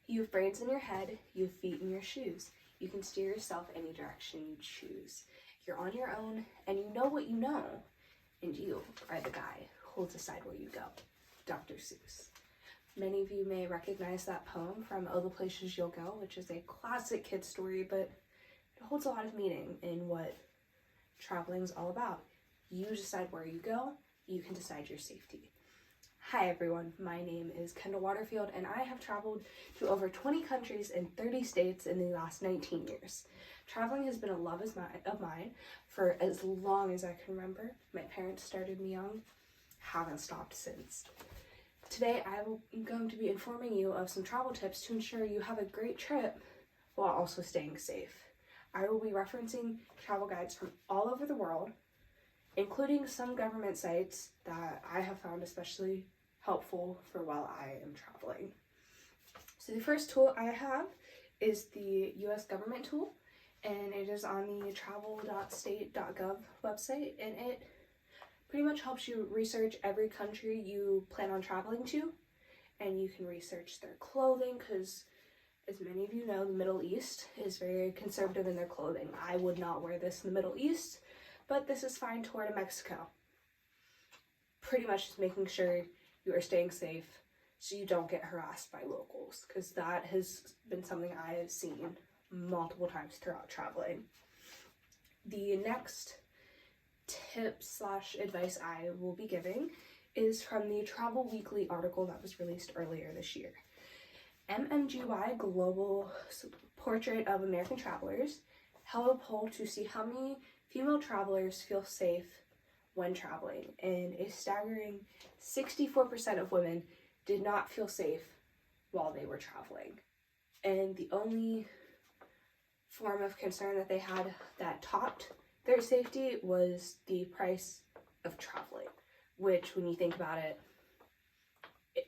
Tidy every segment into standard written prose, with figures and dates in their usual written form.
You have brains in your head, you have feet in your shoes. You can steer yourself any direction you choose. You're on your own, and you know what you know, and you are the guy who will decide where you go. Dr. Seuss. Many of you may recognize that poem from Oh, the Places You'll Go, which is a classic kid story, but it holds a lot of meaning in what traveling is all about. You decide where you go, you can decide your safety. Hi everyone, my name is Kendall Waterfield, and I have traveled to over 20 countries and 30 states in the last 19 years. Traveling has been a love of mine for as long as I can remember. My parents started me young, haven't stopped since. Today I'm going to be informing you of some travel tips to ensure you have a great trip while also staying safe. I will be referencing travel guides from all over the world, including some government sites that I have found especially helpful for while I am traveling. So the first tool I have is the US government tool, and it is on the travel.state.gov website, and it pretty much helps you research every country you plan on traveling to, and you can research their clothing because, as many of you know, the Middle East is very conservative in their clothing. I would not wear this in the Middle East, but this is fine to wear to Mexico. Pretty much just making sure you are staying safe so you don't get harassed by locals, because that has been something I have seen multiple times throughout traveling. The next tip/advice I will be giving is from the Travel Weekly article that was released earlier this year. MMGY Global Portrait of American Travelers held a poll to see how many female travelers feel safe when traveling, and a staggering 64% of women did not feel safe while they were traveling. And the only form of concern that they had that topped their safety was the price of traveling, which, when you think about it,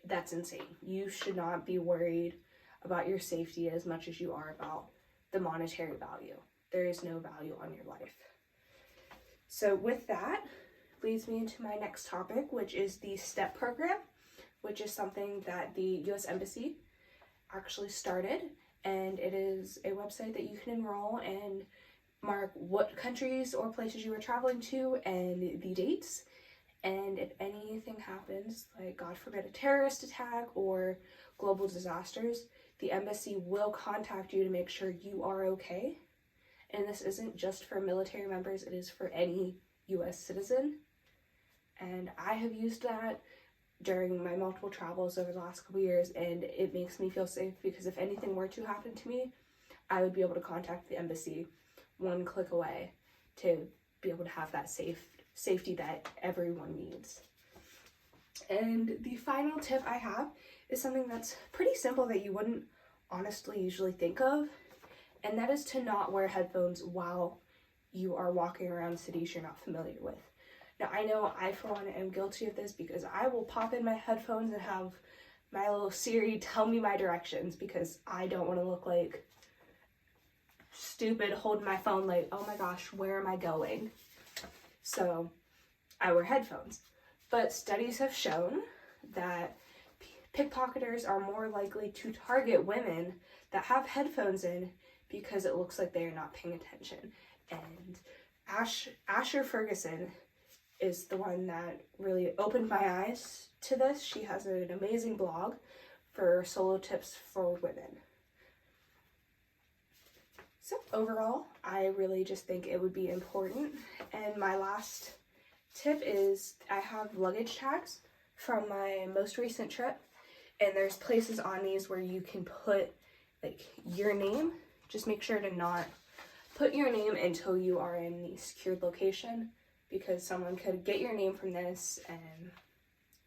that's insane. You should not be worried about your safety as much as you are about the monetary value. There is no value on your life. So with that, leads me into my next topic, which is the STEP program, which is something that the U.S. Embassy actually started, and it is a website that you can enroll and mark what countries or places you are traveling to and the dates. And if anything happens, like God forbid a terrorist attack or global disasters, the embassy will contact you to make sure you are okay. And this isn't just for military members, it is for any U.S. citizen. And I have used that during my multiple travels over the last couple years, and it makes me feel safe because if anything were to happen to me, I would be able to contact the embassy one click away to be able to have that safety that everyone needs. And the final tip I have is something that's pretty simple that you wouldn't honestly usually think of, and that is to not wear headphones while you are walking around cities you're not familiar with. Now, I know I, for one, am guilty of this because I will pop in my headphones and have my little Siri tell me my directions because I don't want to look like stupid holding my phone like, oh my gosh, where am I going? So I wear headphones. But studies have shown that pickpocketers are more likely to target women that have headphones in because it looks like they are not paying attention. And Asher Ferguson is the one that really opened my eyes to this. She has an amazing blog for solo tips for women. So overall, I really just think it would be important. And my last tip is I have luggage tags from my most recent trip, and there's places on these where you can put like your name. Just make sure to not put your name until you are in the secured location, because someone could get your name from this and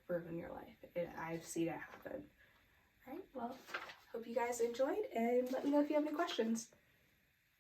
ruin your life. I've seen it happen. All right, well, hope you guys enjoyed, and let me know if you have any questions.